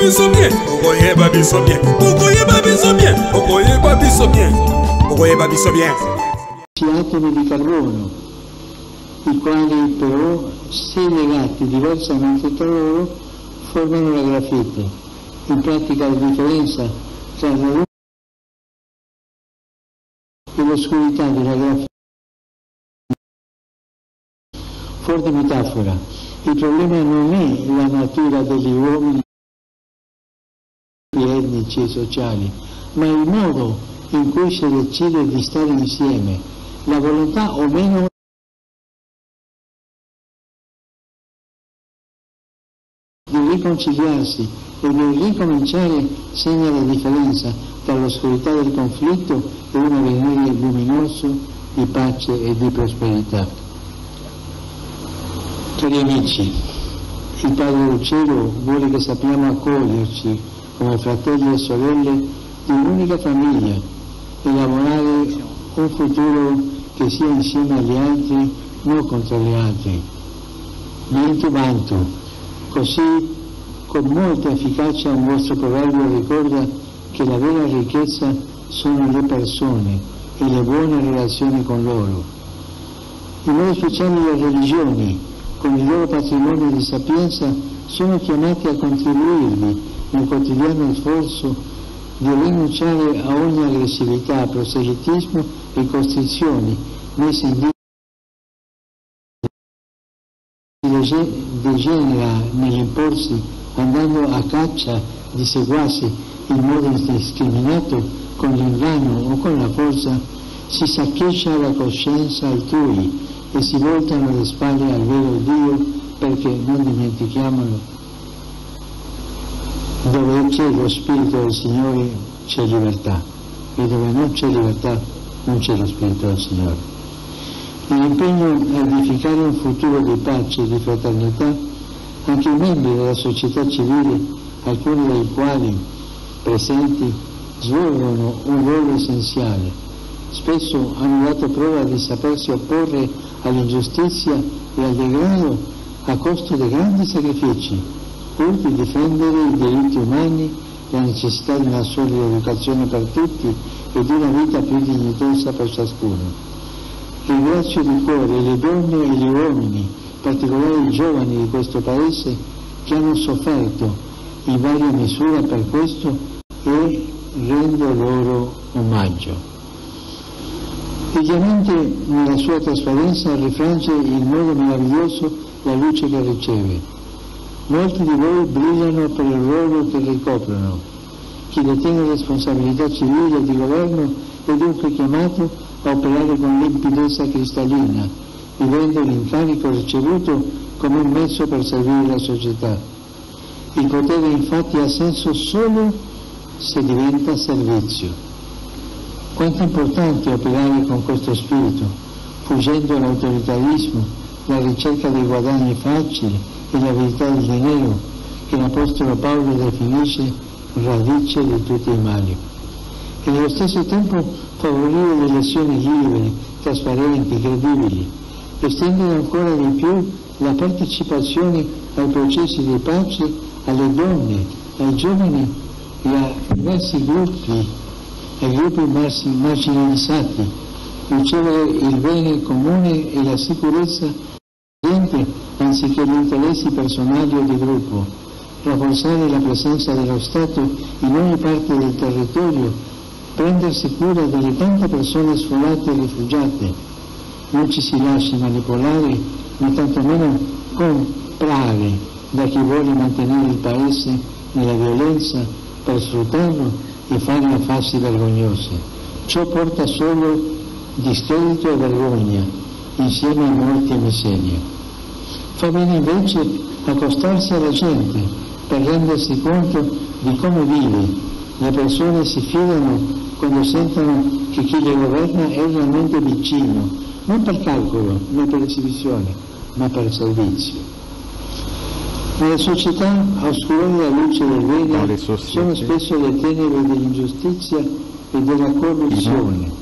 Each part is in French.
biso bien, okoyeba biso bien, okoyeba biso bien, okoyeba biso bien, okoyeba biso bien. Atomi di carbono, i quali però, se legati diversamente tra loro, formano la grafite. In pratica la differenza tra la luce e l'oscurità della grafite. Forte metafora. Il problema non è la natura degli uomini etnici e sociali, ma il modo in cui si decide di stare insieme, la volontà o meno di riconciliarsi e di ricominciare segna la differenza tra l'oscurità del conflitto e un avvenire luminoso di pace e di prosperità. Cari amici, il Padre del Cielo vuole che sappiamo accoglierci come fratelli e sorelle di un'unica famiglia e lavorare un futuro che sia insieme agli altri, non contro gli altri. Niente vanto, così con molta efficacia un vostro proverbio ricorda che la vera ricchezza sono le persone e le buone relazioni con loro. In modo speciale le religioni, con il loro patrimonio di sapienza, sono chiamati a contribuirvi nel quotidiano sforzo di rinunciare a ogni aggressività, proselitismo e costrizioni messe in degenera nell'imporsi andando a caccia di seguaci in modo indiscriminato con l'inganno o con la forza, si saccheggia la coscienza altrui e si voltano le spalle al vero Dio, perché non dimentichiamolo, dove c'è lo Spirito del Signore c'è libertà e dove non c'è libertà non c'è lo Spirito del Signore. L'impegno a edificare un futuro di pace e di fraternità, anche i membri della società civile, alcuni dei quali presenti, svolgono un ruolo essenziale. Spesso hanno dato prova di sapersi opporre all'ingiustizia e al degrado a costo di grandi sacrifici, pur di difendere i diritti umani, la necessità di una solida educazione per tutti e di una vita più dignitosa per ciascuno. Ringrazio di cuore le donne e gli uomini, in particolare i giovani di questo Paese, che hanno sofferto in varia misura per questo e rendo loro omaggio. Il diamante nella sua trasparenza rifrange in modo meraviglioso la luce che riceve. Molti di voi brillano per il ruolo che ricoprono. Chi detiene responsabilità civile e di governo è dunque chiamato a operare con limpidezza cristallina, vivendo l'incarico ricevuto come un mezzo per servire la società. Il potere infatti ha senso solo se diventa servizio. Quanto è importante operare con questo spirito, fuggendo l'autoritarismo, la ricerca dei guadagni facili e l'avidità del denaro, che l'Apostolo Paolo definisce radice di tutti i mali. E nello stesso tempo favorire le elezioni libere, trasparenti, credibili, estendere ancora di più la partecipazione ai processi di pace alle donne, ai giovani e a diversi gruppi, ai gruppi marginalizzati, ricevere il bene comune e la sicurezza gente anziché gli interessi personali o di gruppo, rafforzare la presenza dello Stato in ogni parte del territorio, prendersi cura delle tante persone sfollate e rifugiate. Non ci si lasci manipolare, né tantomeno comprare da chi vuole mantenere il Paese nella violenza per sfruttarlo e fare affari vergognosi. Ciò porta solo discredito e vergogna, insieme a morte e miseria. Fa bene invece accostarsi alla gente per rendersi conto di come vive. Le persone si fidano quando sentono che chi le governa è realmente vicino, non per calcolo né per esibizione, ma per servizio. Nelle società a oscurare la luce del bene sono spesso le tenebre dell'ingiustizia e della corruzione.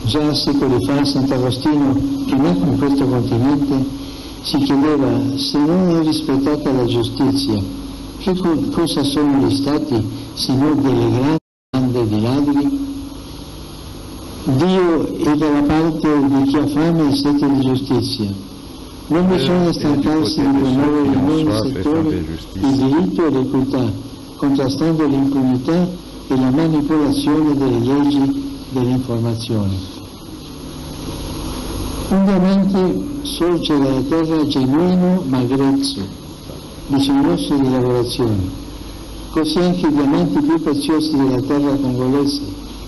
Già secoli fa Sant'Agostino, che nacque in questo continente, si chiedeva: se non è rispettata la giustizia, Cosa sono gli stati se non delle grandi bande di ladri? Dio è dalla parte di chi ha fame e sete di giustizia. Non bisogna stancarsi di promuovere in ogni settore il diritto e l'equità, contrastando l'impunità e la manipolazione delle leggi dell'informazione. Un diamante sorge dalla terra genuino ma grezzo, bisognoso di lavorazione. Così anche i diamanti più preziosi della terra congolese,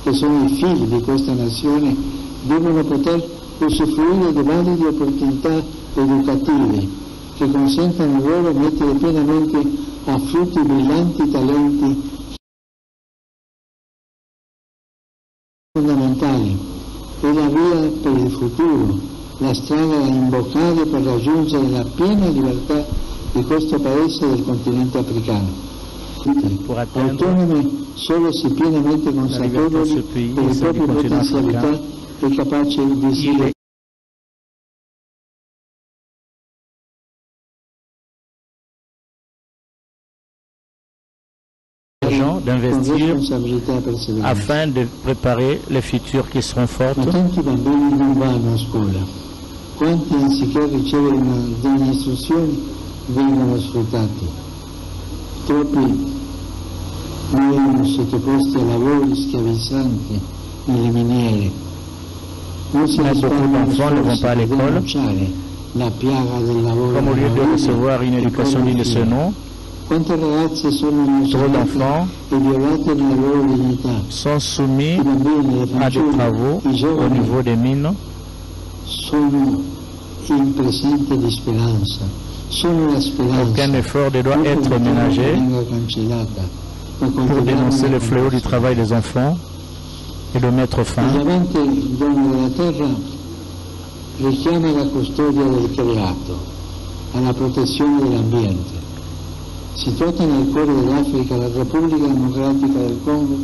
che sono i figli di questa nazione, devono poter usufruire di valide opportunità educative che consentano loro di mettere pienamente a frutto i brillanti talenti fondamentali. È la via per il futuro, la strada da imboccare per raggiungere la piena libertà di questo paese del continente africano. Autonome solo se pienamente consapevoli delle proprie potenzialità e capaci di sviluppare d'investir afin de préparer les futurs qui seront fortes. Ma tanti bambini non vanno a scuola. Quanti anziché ricevere delle istruzioni vengono sfruttati. Troppi muoiono sottoposti a lavori schiavizzanti nelle miniere. Non si Beaucoup d'enfants ne vont pas à l'école, la piaga del lavoro. comme au lieu de recevoir une éducation digne de ce nom, Quante ragazze sono trop d'enfants e violate nella loro dignità. sont soumis I bambini, le à des fanciulle, travaux i au giovani niveau des mines. sono il presente di speranza, sono la speranza. Aucun effort ne doit être ménagé pour dénoncer le fléau du travail des enfants et de mettre Il fin. diamante dono della terra richiama la custodia del creato, alla protezione dell'ambiente. Situata nel cuore dell'Africa, la Repubblica Democratica del Congo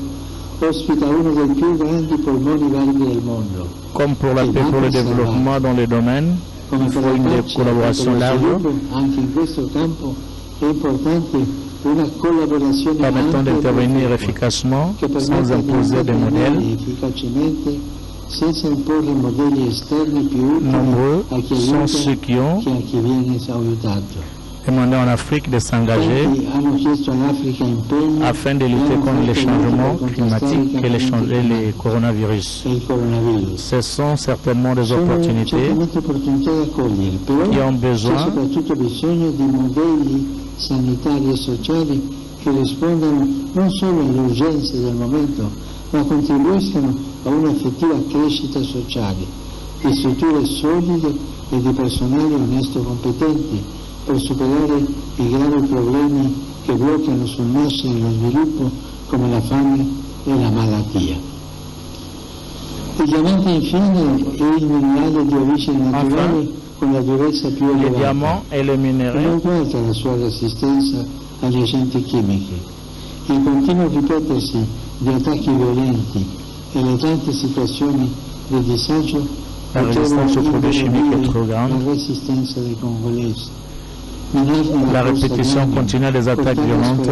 ospita uno dei più grandi polmoni verdi del mondo. Comme pour la paix et pour le développement dans les domaines, il faut une collaboration large Anche in questo campo è importante una collaborazione permettant d'intervenir efficacement che sans permetta di imposer des modèles. intervenire efficacemente senza imporre modelli esterni più utili Nombreux a chi sont aiuta ceux qui ont che a chi viene aiutato. demandé en Afrique de s'engager Tanti hanno chiesto all'Africa impegni afin de lutter contre les changements climatiques et les coronavirus. e il coronavirus. Ce sont certainement des Sono opportunités certamente opportunità da cogliere, però qui ont c'è besoin soprattutto bisogno di modelli sanitari e sociali che rispondano non solo alle urgenze del momento, ma contribuiscano a un'effettiva crescita sociale, di strutture solide e di personale onesto competenti per superare i gravi problemi che bloccano sul nascere lo sviluppo come la fame e la malattia. Il diamante infine è il minerale di origine naturale con la durezza più les elevata. diamants et les È minerais. molto alta la sua resistenza agli agenti chimici. Il continuo ripetersi di attacchi violenti e le tante situazioni di disagio La résistance aux produits chimiques est trop grande. la resistenza dei congolesi. La répétition continue des attaques violentes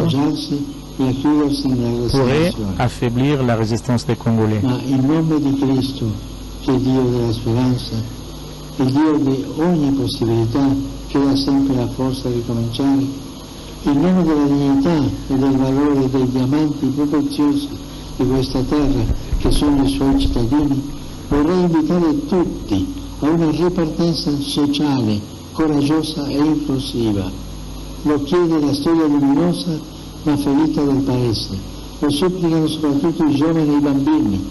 pourrait affaiblir la résistance des Congolais. Ma il nome di Cristo, che è Dio della speranza, il Dio di ogni possibilità, che dà sempre la forza di ricominciare, il nome della dignità e del valore dei diamanti più preziosi di questa terra, che sono i suoi cittadini, vorrei invitare tutti a una ripartenza sociale coraggiosa e inclusiva. Lo chiede la storia luminosa ma ferita del Paese. Lo supplicano soprattutto i giovani e i bambini.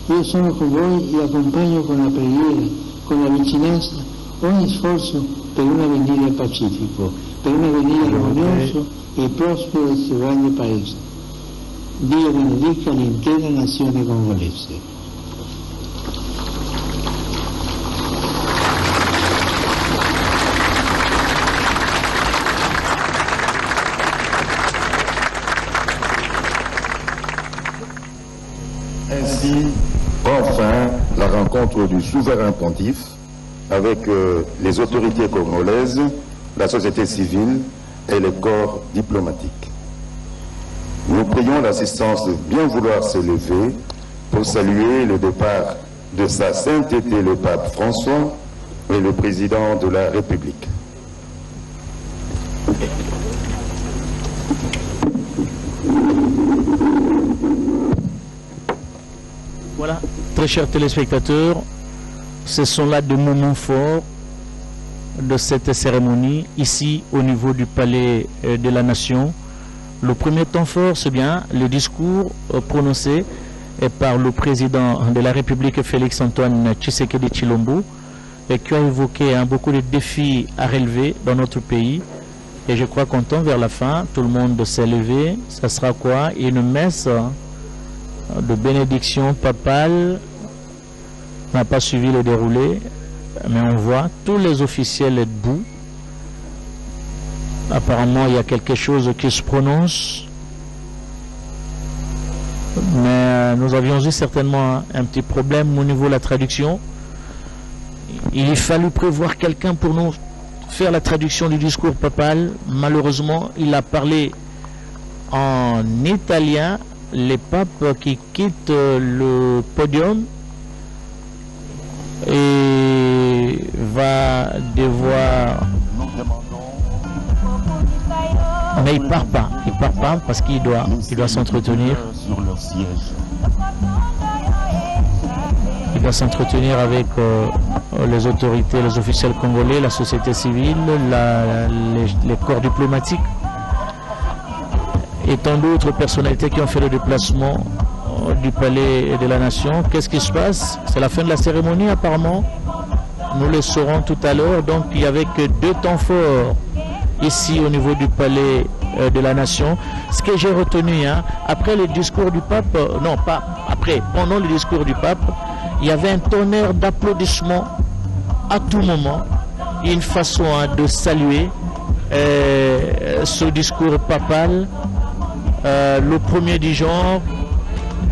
Io sono con voi e accompagno con la preghiera, con la vicinanza, ogni sforzo per un avvenire pacifico, per un avvenire armonioso e prospero del suo grande Paese. Dio benedica l'intera nazione congolese. Ainsi prend fin la rencontre du souverain pontife avec les autorités congolaises, la société civile et les corps diplomatiques. Nous prions l'assistance de bien vouloir se lever pour saluer le départ de sa sainteté le pape François et le président de la République. Voilà, très chers téléspectateurs, ce sont là des moments forts de cette cérémonie, ici au niveau du Palais de la Nation. Le premier temps fort, c'est bien le discours prononcé par le président de la République, Félix-Antoine Tshisekedi Tshilombo, et qui a évoqué beaucoup de défis à relever dans notre pays. Et je crois qu'en temps vers la fin, tout le monde s'est levé. Ça sera quoi? Une messe de bénédiction papale. On n'a pas suivi le déroulé, mais on voit tous les officiels debout. Apparemment, il y a quelque chose qui se prononce. Mais nous avions eu certainement un petit problème au niveau de la traduction. Il fallu prévoir quelqu'un pour nous faire la traduction du discours papal. Malheureusement, il a parlé en italien. Les papes qui quittent le podium et va devoir... Mais il part pas parce qu'il doit s'entretenir. Il doit s'entretenir avec les autorités, les officiels congolais, la société civile, les corps diplomatiques et tant d'autres personnalités qui ont fait le déplacement du Palais de la Nation. Qu'est-ce qui se passe? C'est la fin de la cérémonie apparemment. Nous le saurons tout à l'heure. Donc il n'y avait que 2 temps forts ici au niveau du Palais de la Nation. Ce que j'ai retenu, après le discours du pape, non pas après, pendant le discours du pape, il y avait un tonnerre d'applaudissements à tout moment, une façon de saluer ce discours papal, le premier du genre,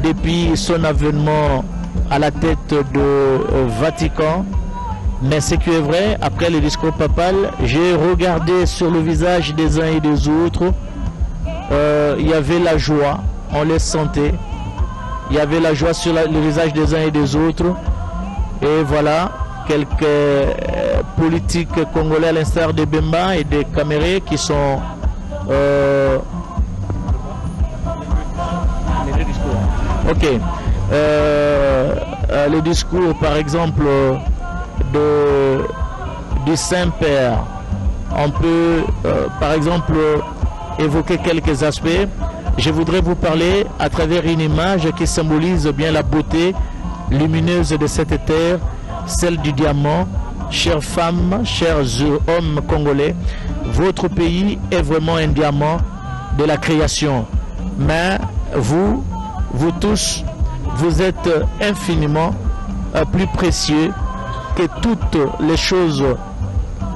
depuis son avènement à la tête de Vatican. Mais ce qui est vrai, après le discours papal, j'ai regardé sur le visage des uns et des autres, il y avait la joie, on les sentait, il y avait la joie sur le visage des uns et des autres, et voilà, quelques politiques congolais à l'instar de Bemba et de Caméré qui sont... Ok, le discours par exemple du Saint-Père, on peut par exemple évoquer quelques aspects. Je voudrais vous parler à travers une image qui symbolise bien la beauté lumineuse de cette terre, celle du diamant. Chères femmes, chers hommes congolais, votre pays est vraiment un diamant de la création. Mais vous tous, vous êtes infiniment plus précieux que toutes les choses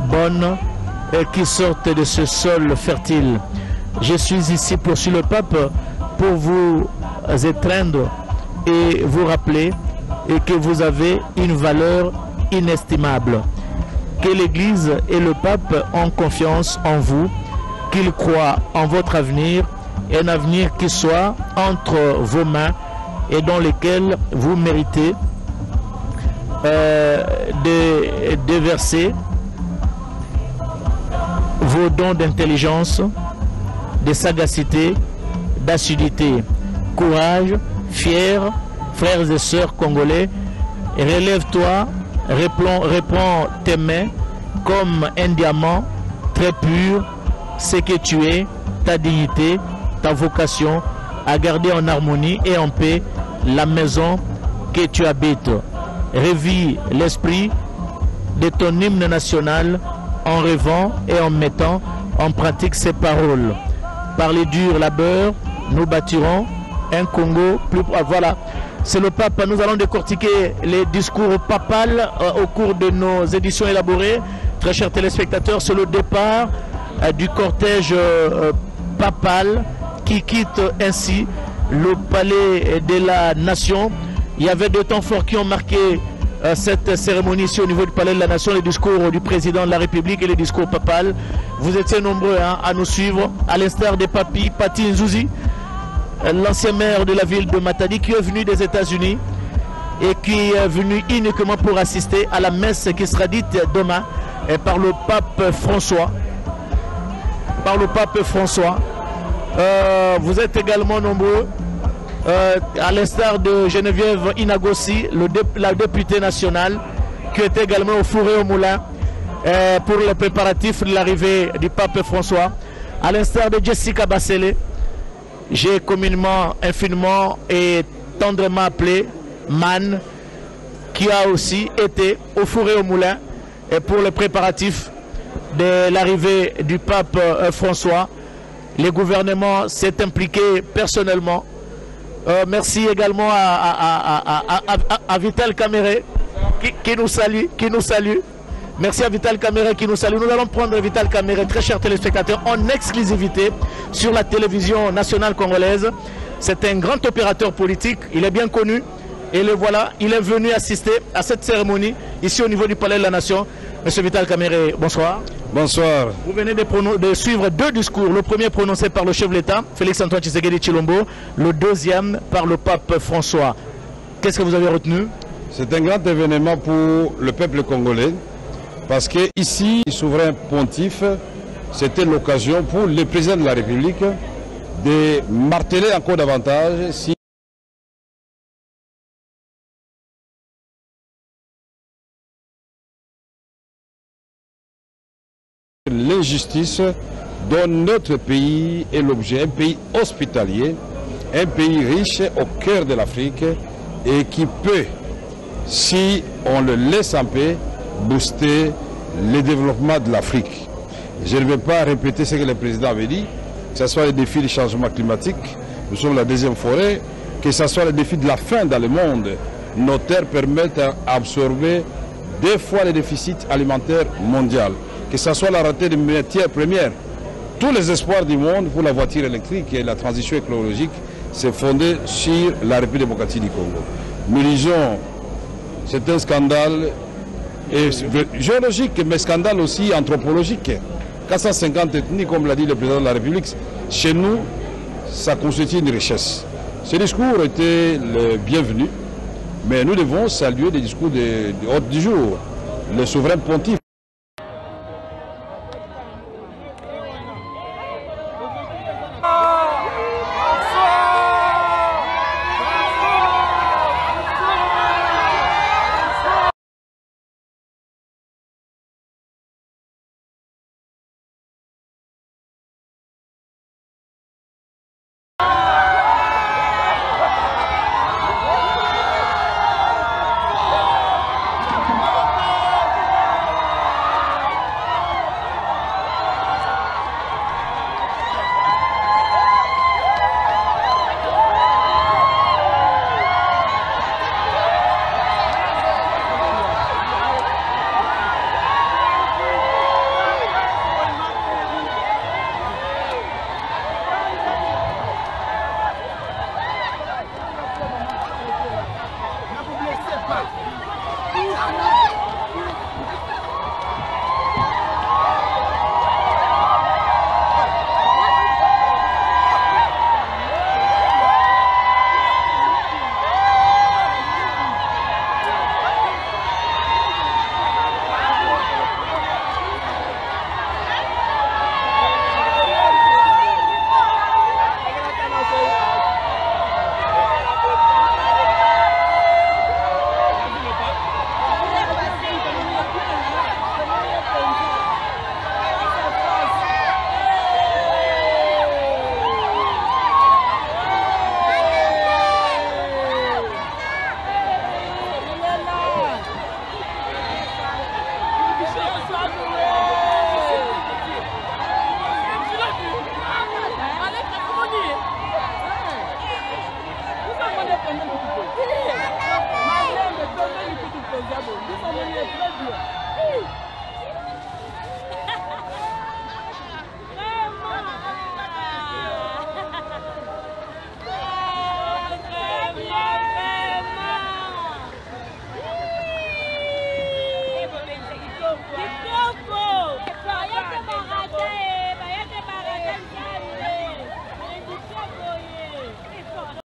bonnes qui sortent de ce sol fertile. Je suis ici, poursuit le pape, pour vous étreindre et vous rappeler et que vous avez une valeur inestimable. Que l'Église et le pape ont confiance en vous, qu'ils croient en votre avenir, un avenir qui soit entre vos mains et dans lequel vous méritez de déverser vos dons d'intelligence, de sagacité, d'assiduité. Courage, fiers, frères et sœurs congolais, relève-toi, réponds tes mains comme un diamant très pur, ce que tu es, ta dignité, ta vocation, à garder en harmonie et en paix la maison que tu habites. Revis l'esprit de ton hymne national en rêvant et en mettant en pratique ces paroles. Par les durs labeurs, nous bâtirons un Congo plus... Voilà, c'est le pape. Nous allons décortiquer les discours papal au cours de nos éditions élaborées. Très chers téléspectateurs, c'est le départ du cortège papal qui quitte ainsi le Palais de la Nation. Il y avait 2 temps forts qui ont marqué cette cérémonie ici au niveau du Palais de la Nation, le discours du président de la République et le discours papal. Vous étiez nombreux à nous suivre, à l'instar de Pati Nzouzi, l'ancien maire de la ville de Matadi, qui est venu des États-Unis et qui est venu uniquement pour assister à la messe qui sera dite demain par le pape François. Vous êtes également nombreux, à l'instar de Geneviève Inagossi, la députée nationale, qui était également au four et au moulin pour les préparatifs de l'arrivée du pape François. À l'instar de Jessica Bassele, j'ai communément, infiniment et tendrement appelé Man, qui a aussi été au four et au moulin pour les préparatifs de l'arrivée du pape François. Le gouvernement s'est impliqué personnellement. Merci également à Vital Caméré qui nous salue. Merci à Vital Caméré qui nous salue. Nous allons prendre Vital Caméré, très chers téléspectateurs, en exclusivité sur la télévision nationale congolaise. C'est un grand opérateur politique, il est bien connu. Et le voilà, il est venu assister à cette cérémonie ici au niveau du Palais de la Nation. Monsieur Vital Caméré, bonsoir. Bonsoir. Vous venez de suivre deux discours. Le premier prononcé par le chef de l'État, Félix-Antoine Tshisekedi Tshilombo. Le deuxième par le pape François. Qu'est-ce que vous avez retenu? C'est un grand événement pour le peuple congolais. Parce que ici, le souverain pontife, c'était l'occasion pour le président de la République de marteler encore davantage si l'injustice dont notre pays est l'objet, un pays hospitalier, un pays riche au cœur de l'Afrique et qui peut, si on le laisse en paix, booster le développement de l'Afrique. Je ne vais pas répéter ce que le président avait dit, que ce soit les défis du changement climatique, nous sommes la deuxième forêt, que ce soit les défis de la faim dans le monde. Nos terres permettent d'absorber 2 fois le déficit alimentaire mondial. Que ce soit la rareté des matières premières. Tous les espoirs du monde pour la voiture électrique et la transition écologique, c'est fondé sur la République démocratique du Congo. Nous disons, c'est un scandale géologique, mais scandale aussi anthropologique. 450 ethnies, comme l'a dit le président de la République, chez nous, ça constitue une richesse. Ce discours était le bienvenu, mais nous devons saluer les discours du jour. Le souverain pontife